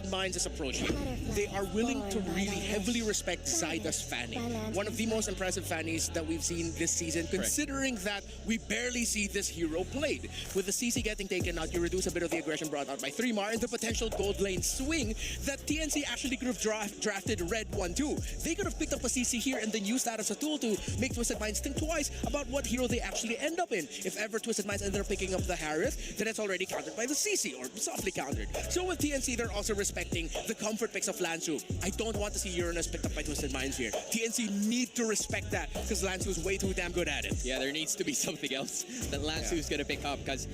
Minds' approach here. They are willing to really heavily respect Zaida's fanning. One of the most impressive fannies that we've seen this season, considering that we barely see this hero played. With the CC getting taken out, you reduce a bit of the aggression brought out by 3mar and the potential gold lane swing that TNC actually could have drafted Red 1-2. They could have picked up a CC here and then used that as a tool to make Twisted Minds think twice about what hero they actually end up in. If ever Twisted Minds ended up picking up the Harith, then it's already countered by the CC, or softly countered. So with TNC, they're also respecting the comfort picks of Lansu. I don't want to see Uranus picked up by Twisted Minds here. TNC need to respect that because Lansu is way too damn good at it. Yeah, there needs to be something else that Lansu is going to pick up, because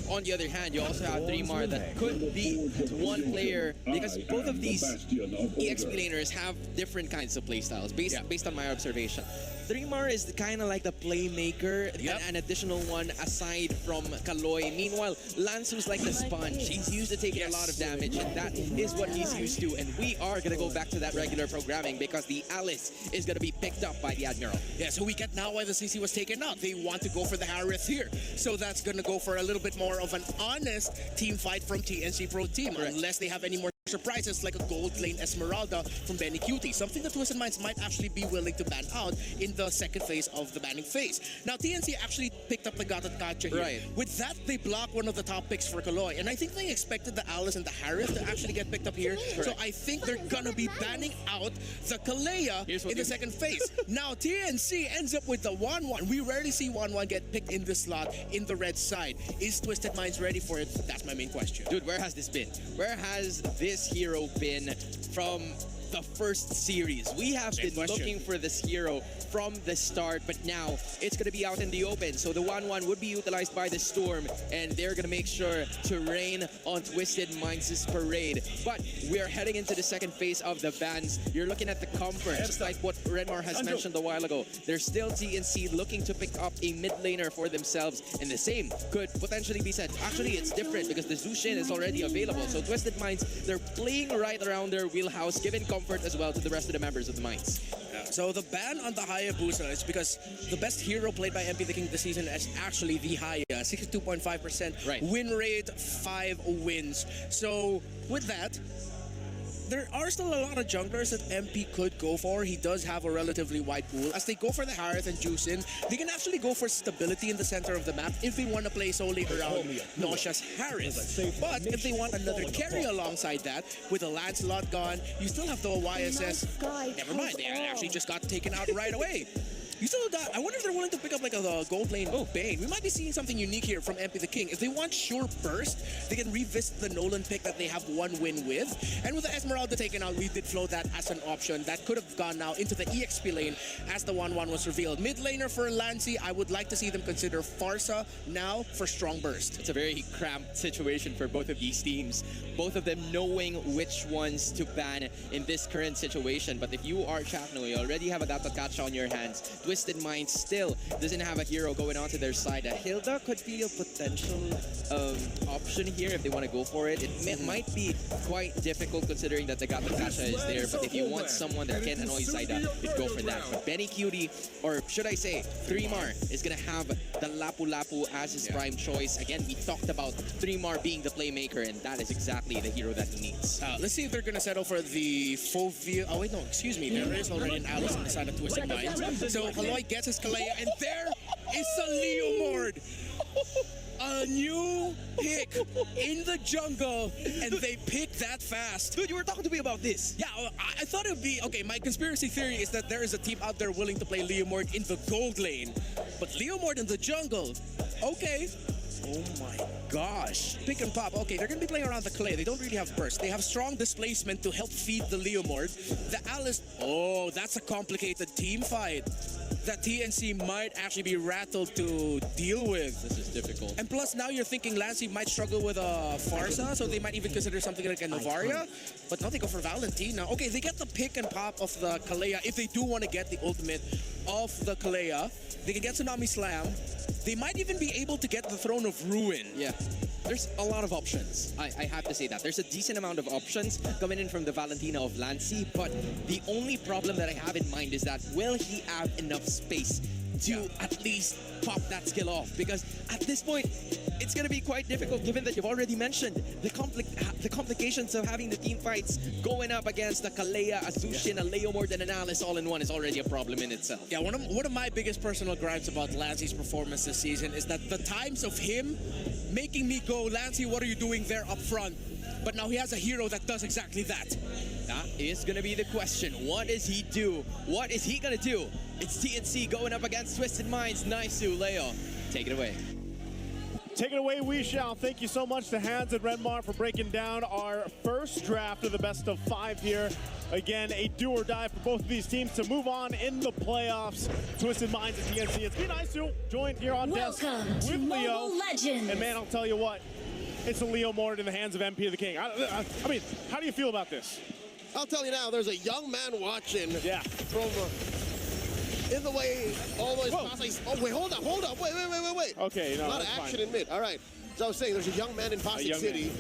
on the other hand, you also have 3mar that could be one player, because both of these EXP laners have different kinds of playstyles based on my observation. 3mar is kind of like the playmaker, an additional one aside from Kaloy. Meanwhile, Lansu's like the sponge. He's used to taking a lot of damage, and that is what he's used to. And we are going to go back to that regular programming because the Alice is going to be picked up by the Admiral. Yeah, so we get now why the CC was taken out. They want to go for the Harith here. So that's going to go for a little bit more of an honest team fight from TNC Pro Team, unless they have any more surprises like a gold lane Esmeralda from Benny Cutie, something that Twisted Minds might actually be willing to ban out in the second phase of the banning phase. Now TNC actually picked up the Gatot Kacha here. With that, they block one of the top picks for Kaloy, and I think they expected the Alice and the Harith to actually get picked up here. So I think they're gonna be banning out the Kalea in the second phase. Now TNC ends up with the 1-1. We rarely see 1-1 get picked in this slot in the red side. Is Twisted Minds ready for it? That's my main question. Dude, where has this been? Where has this hero been from the first series? We have been looking for this hero from the start, but now it's going to be out in the open. So the 1-1 would be utilized by the Storm, and they're going to make sure to rain on Twisted Minds' parade. But we're heading into the second phase of the bans. You're looking at the comfort, just like what Redmar has mentioned a while ago. There's still TNC looking to pick up a mid laner for themselves, and the same could potentially be said. Actually, it's different because the Zushin is already available. So Twisted Minds, they're playing right around their wheelhouse, giving comfort as well to the rest of the members of the Minds. So the ban on the Hayabusa is because the best hero played by MP the King this season is actually the Haya. 62.5% win rate, 5 wins. So with that, there are still a lot of junglers that MP could go for. He does have a relatively wide pool. As they go for the Harith and Juicin, they can actually go for stability in the center of the map if they want to play solely around Nausea's Harith. But if they want another carry alongside that, with a Lancelot gone, you still have the YSS. Never mind, they actually just got taken out right away. You still got, I wonder if they're willing to pick up like a gold lane Bane. We might be seeing something unique here from MP the King. If they want sure burst, they can revisit the Nolan pick that they have one win with. And with the Esmeralda taken out, we did float that as an option. That could have gone now into the EXP lane as the 1-1 was revealed. Mid laner for Lancy, I would like to see them consider Farsa now for strong burst. It's a very cramped situation for both of these teams. Both of them knowing which ones to ban in this current situation. But if you are Chapno, you already have a Gatot Kacha on your hands. Twisted Minds still doesn't have a hero going on to their side. Hilda could be a potential option here if they want to go for it. It might be quite difficult considering that the Gatot Kacha is there, but if you want someone that can annoy Zaida, you'd go for that. But Benny Cutie, or should I say 3mar, is going to have the Lapu Lapu as his prime choice. Again, we talked about 3mar being the playmaker, and that is exactly the hero that he needs. Let's see if they're going to settle for the Fovia. Oh wait, no, excuse me. There is already an Alice on the side of Twisted Minds. So Kaloy gets his Kalea, and there is a Leomord. A new pick in the jungle, and they picked that fast. Dude, you were talking to me about this. Yeah, I thought it would be, okay, my conspiracy theory is that there is a team out there willing to play Leomord in the gold lane. But Leomord in the jungle, okay. Oh my gosh. Pick and pop. Okay, they're going to be playing around the clay. They don't really have burst. They have strong displacement to help feed the Leomord. The Alice, oh, that's a complicated team fight that TNC might actually be rattled to deal with. This is difficult. And plus, now you're thinking Lancy might struggle with a Farsa, so they might even consider something like a Novaria. But now they go for Valentina. Okay, they get the pick and pop of the Kalea if they do want to get the ultimate of the Kalea. They can get Tsunami Slam. They might even be able to get the Throne of Ruin. Yeah. There's a lot of options. I have to say that. There's a decent amount of options coming in from the Valentina of Lancy, but the only problem that I have in mind is that will he have enough space to at least pop that skill off. Because at this point, it's going to be quite difficult given that you've already mentioned the complications of having the team fights going up against the Kalea, a Zushin, a Leomord, and an Alice all in one is already a problem in itself. Yeah, one of my biggest personal gripes about Lancey's performance this season is that the times of him making me go, Lancey, what are you doing there up front? But now he has a hero that does exactly that. That is going to be the question. What does he do? What is he going to do? It's TNC going up against Twisted Minds. Nice-u, Leo. Take it away. Take it away, we shall. Thank you so much to Hans and Renmar for breaking down our first draft of the best of 5 here. Again, a do or die for both of these teams to move on in the playoffs. Twisted Minds and TNC. It's been nice to join here on desk with Leo. Legends. And man, I'll tell you what, it's a Leomord in the hands of MP the King. I mean, how do you feel about this? I'll tell you now, there's a young man watching from in the way, always Pasay. Oh, wait, hold up. Wait. Okay, no, a lot of action in mid. All right. So I was saying, there's a young man in Pasay City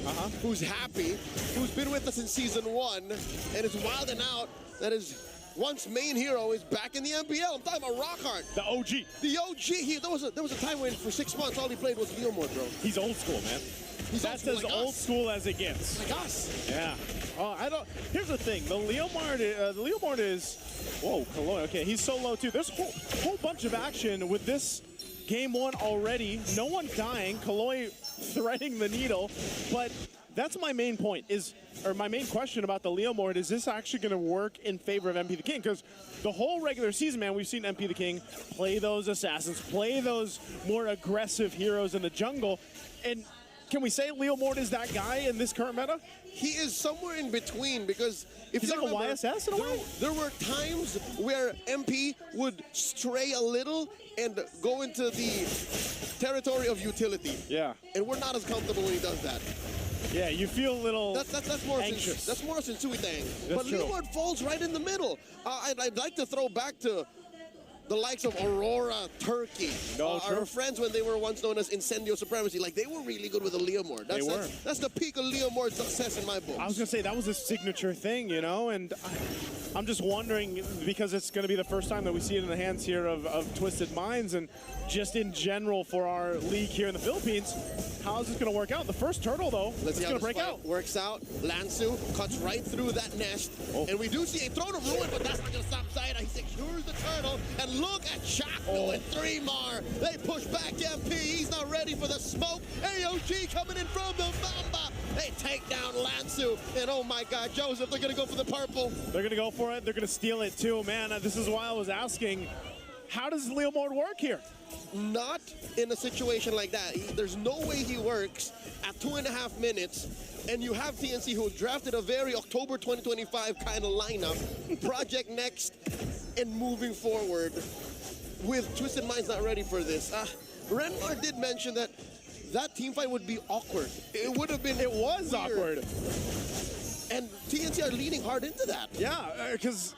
who's happy, who's been with us in Season 1, and is wilding out that his once main hero is back in the MPL. I'm talking about Rockhart. The OG. The OG. There was a time when for 6 months all he played was Leomord, bro. He's old school, man. That's as old school as it gets. Like us. Yeah. I don't. Here's the thing. The Leomord is. Whoa, Kaloi. Okay, he's so low too. There's a whole bunch of action with this game 1 already. No one dying. Kaloi threading the needle, but that's my main point. My main question about the Leomord is this actually going to work in favor of MP the King? Because the whole regular season, man, we've seen MP the King play those assassins, play those more aggressive heroes in the jungle, and can we say Leomord is that guy in this current meta? He is somewhere in between because if he's you like remember, a YSS in a way? There were times where MP would stray a little and go into the territory of utility. Yeah. And we're not as comfortable when he does that. Yeah, you feel a little that's more anxious. That's more Sensui thing. That's but true. Leomord falls right in the middle. I'd like to throw back to the likes of Aurora, Turkey, our friends when they were once known as Incendio Supremacy, like they were really good with the Leomord. That's the peak of Leomord success in my book. I was gonna say that was a signature thing, you know, and I'm just wondering because it's gonna be the first time that we see it in the hands here of Twisted Minds and just in general for our league here in the Philippines. How is this gonna work out? The first turtle though, let's see how gonna this break fight out. Works out. Lansu cuts right through that nest, and we do see a Throne of Ruin, but that's not gonna stop Zaida. He secures the turtle, and look at Shaco and 3 more. They push back MP. He's not ready for the smoke. AOG coming in from the Mamba. They take down Lansu, and oh my God, Joseph, they're gonna go for the purple. They're gonna go for it. They're gonna steal it too, man. This is why I was asking, how does Leomord work here? Not in a situation like that. There's no way he works at 2.5 minutes, and you have TNC who drafted a very October 2025 kind of lineup, Project Next, and moving forward with Twisted Minds not ready for this. Renmar did mention that team fight would be awkward. It would have been It was weird. awkward. And TNC are leaning hard into that. Yeah, because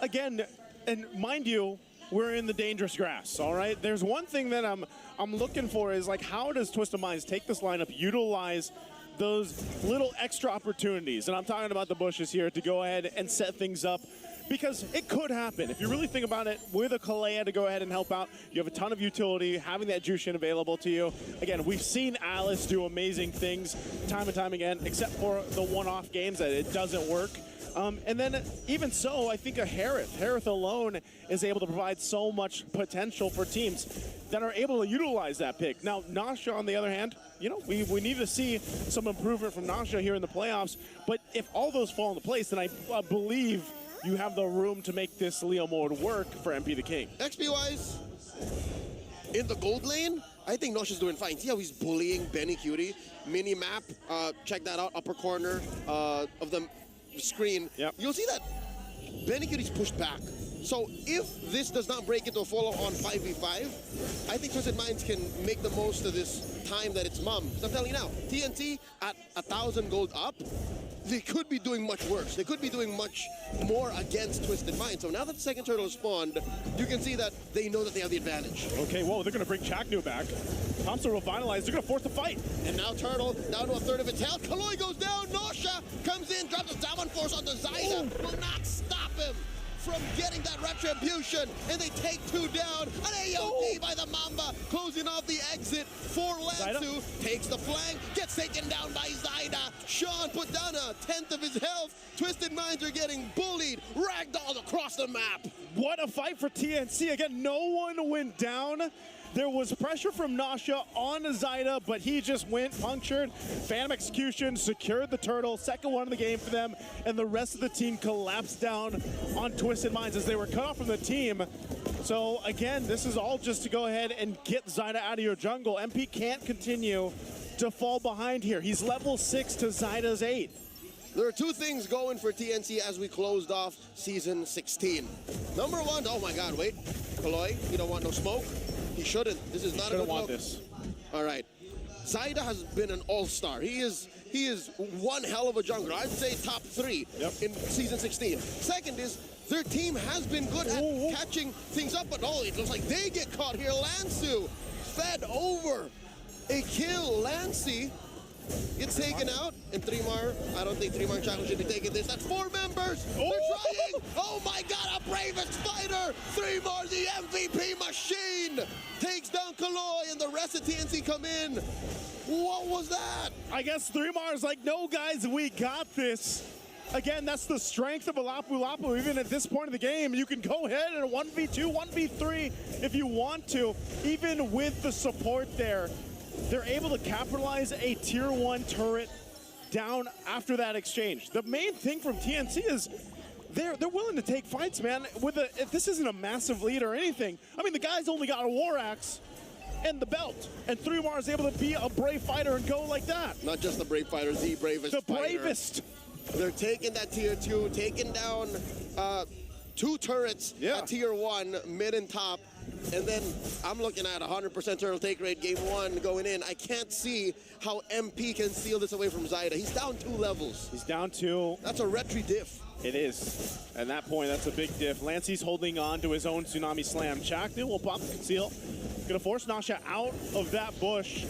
again, and mind you, we're in the dangerous grass, all right? There's one thing that I'm looking for is like, how does Twisted Minds take this lineup, utilize those little extra opportunities, and I'm talking about the bushes here, to go ahead and set things up, because it could happen. If you really think about it, with a Kalea to go ahead and help out, you have a ton of utility, having that Jushin available to you. Again, we've seen Alice do amazing things time and time again, except for the one-off games that it doesn't work. And then even so, I think a Harith alone is able to provide so much potential for teams that are able to utilize that pick. Now, Nasha, on the other hand, you know, we need to see some improvement from Nasha here in the playoffs. But if all those fall into place, then I believe you have the room to make this Leomord work for MP the King. XP-wise, in the gold lane, I think Nosha's doing fine. See how he's bullying Benny Cutie? Mini-map, check that out, upper corner of the screen. Yep. You'll see that Benny Cutie's pushed back. So if this does not break into a follow-on 5v5, I think Twisted Minds can make the most of this time that it's mum. So I'm telling you now, TNT at 1,000 gold up, they could be doing much worse. They could be doing much more against Twisted Minds. So now that the second turtle is spawned, you can see that they know that they have the advantage. Okay, whoa, they're going to bring Chaknu back. Thompson revitalized. They're going to force the fight. And now Turtle down to a third of its health. Kaloi goes down. Nosha comes in, drops a down force onto Zaida. Will not stop him from getting that retribution, and they take 2 down. An AOD by the Mamba, closing off the exit for Lansu. Takes the flank, gets taken down by Zaida. Sean put down a 10th of his health. Twisted Minds are getting bullied, ragdolled across the map. What a fight for TNC. Again, no one went down. There was pressure from Nasha on Zaida, but he just went punctured. Phantom Execution secured the turtle, second one of the game for them, and the rest of the team collapsed down on Twisted Minds as they were cut off from the team. So again, this is all just to go ahead and get Zaida out of your jungle. MP can't continue to fall behind here. He's level 6 to Zaida's 8. There are 2 things going for TNC as we closed off Season 16. Number 1, oh my god, wait. Kaloy, you don't want no smoke? He shouldn't. This is not a good look. This. All right. Zaida has been an all-star. He is one hell of a jungler. I'd say top 3 in Season 16. Second is, their team has been good at catching things up, but oh, it looks like they get caught here. Lansu fed over a kill. Lancey gets taken out, and Trimar, I don't think Trimar and Chaco should be taking this. That's 4 members. They're trying. Oh my god, a bravest fighter. Trimar, the MVP machine, takes down Kaloy, and the rest of TNC come in. What was that? I guess Threemar's like, no guys, we got this. Again, that's the strength of Lapu Lapu. Even at this point of the game, you can go ahead and 1v2, 1v3 if you want to. Even with the support there, they're able to capitalize a tier 1 turret down after that exchange. The main thing from TNC is they're willing to take fights, man. If this isn't a massive lead or anything, I mean, the guy's only got a War Axe and the belt, and Three-Mar is able to be a brave fighter and go like that. Not just the brave fighter, the bravest The fighter. bravest. They're taking that tier 2, taking down 2 turrets at tier 1, mid and top. And then I'm looking at 100% turtle take rate game 1 going in. I can't see how MP can steal this away from Zaida. He's down 2 levels. He's down 2. That's a retry diff. It is. At that point, that's a big diff. Lancey's holding on to his own Tsunami Slam. Chaknil will pop the conceal. Gonna force Nasha out of that bush.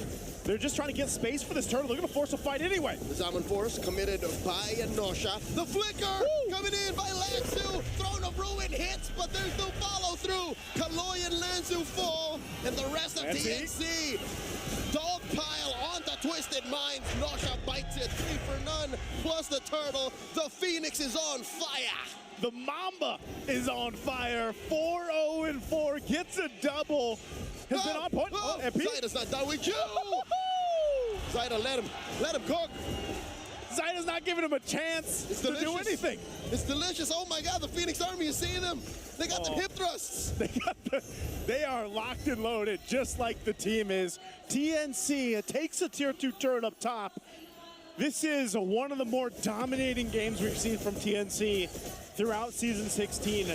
They're just trying to get space for this turtle. They're gonna force a fight anyway. The Zaman Force committed by Nasha. The flicker coming in by Lansu. Throne of Ruin hits, but there's no follow through. Kaloy and Lansu fall, and the rest of TNC dog pile onto Twisted Minds. Nasha bites it, 3 for none, plus the turtle. The Phoenix is on fire. The Mamba is on fire. 4-0-4, gets a double. Has been on point. MP. Zaida's not done with you. Zaida, let him cook. Zaida's not giving him a chance to do anything. It's delicious. Oh my god, the Phoenix Army is seeing them. They got the hip thrusts. They are locked and loaded, just like the team is. TNC takes a tier 2 turret up top. This is one of the more dominating games we've seen from TNC throughout Season 16.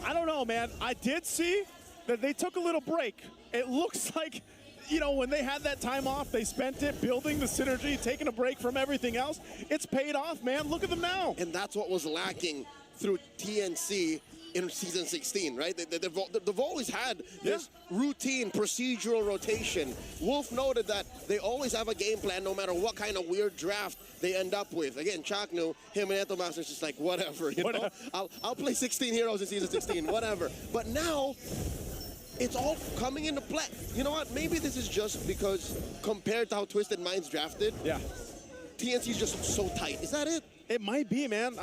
I don't know, man. I did see that they took a little break. It looks like, you know, when they had that time off, they spent it building the synergy, taking a break from everything else. It's paid off, man. Look at them now. And that's what was lacking through TNC in Season 16, right? They've always had this routine procedural rotation. Wolf noted that they always have a game plan no matter what kind of weird draft they end up with. Again, Chaknu, him and Ethelmaster's just like, whatever, you know? I'll play 16 heroes in Season 16, whatever. But now, it's all coming into play. You know what? Maybe this is just because compared to how Twisted Minds drafted, TNC is just so tight. Is that it? It might be, man.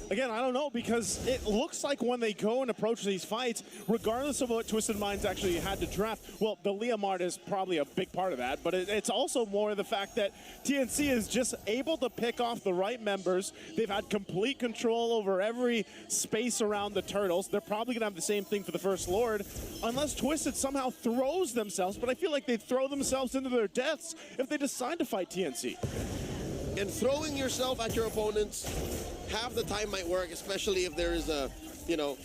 Again, I don't know, because it looks like when they go and approach these fights, regardless of what Twisted Minds actually had to draft, well, the Leomart is probably a big part of that, but it's also more the fact that TNC is just able to pick off the right members. They've had complete control over every space around the turtles. They're probably going to have the same thing for the First Lord, unless Twisted somehow throws themselves, but I feel like they'd throw themselves into their deaths if they decide to fight TNC. And throwing yourself at your opponents half the time might work, especially if there is a, you know,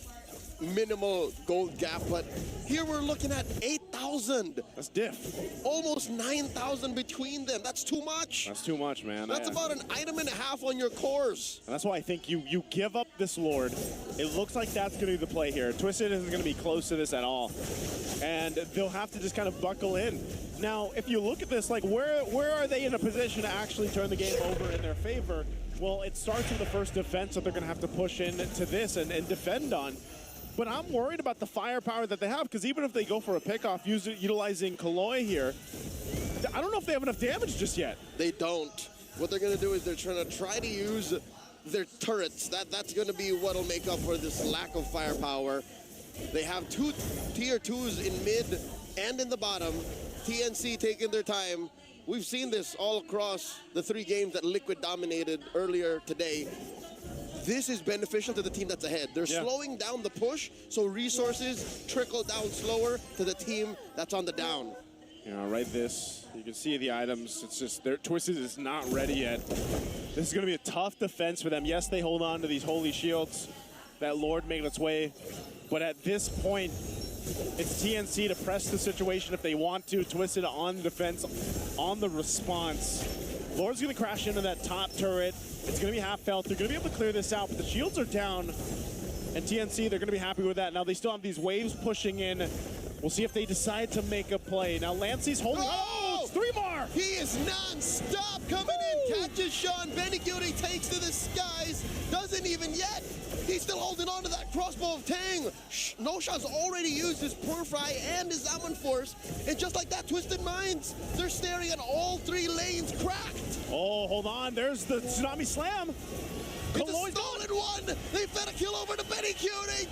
minimal gold gap. But here we're looking at 8,000. That's diff. Almost 9,000 between them. That's too much. That's too much, man. That's about an item and a half on your cores. And that's why I think you give up this Lord. It looks like that's going to be the play here. Twisted isn't going to be close to this at all. And they'll have to just kind of buckle in. Now, if you look at this, like, where are they in a position to actually turn the game over in their favor? Well, it starts with the first defense that they're going to have to push into this and defend on. But I'm worried about the firepower that they have, because even if they go for a pickoff utilizing Kaloy here, I don't know if they have enough damage just yet. They don't. What they're going to do is they're trying to use their turrets. That's going to be what'll make up for this lack of firepower. They have 2 tier 2s in mid and in the bottom. TNC taking their time. We've seen this all across the 3 games that Liquid dominated earlier today. This is beneficial to the team that's ahead. They're slowing down the push, so resources trickle down slower to the team that's on the down. You know, right this, you can see the items. It's just, their TWIS is not ready yet. This is going to be a tough defense for them. Yes, they hold on to these holy shields that Lord made its way, but at this point, it's TNC to press the situation if they want to. Twisted on the defense, on the response. Lord's going to crash into that top turret. It's going to be half health. They're going to be able to clear this out, but the shields are down. And TNC, they're going to be happy with that. Now they still have these waves pushing in. We'll see if they decide to make a play. Now Lancey's holding. Oh, it's 3 more. He is non-stop coming in. Catches Sean. Benny Cutie takes to the skies. Doesn't even yet. He's still holding on to that crossbow of Tang. No-Shot's already used his Purify and his Amon Force. And just like that, Twisted Minds, they're staring at all 3 lanes cracked. Oh, hold on. There's the Tsunami Slam. It's a stolen one. They fed a kill over to Benny Cutie.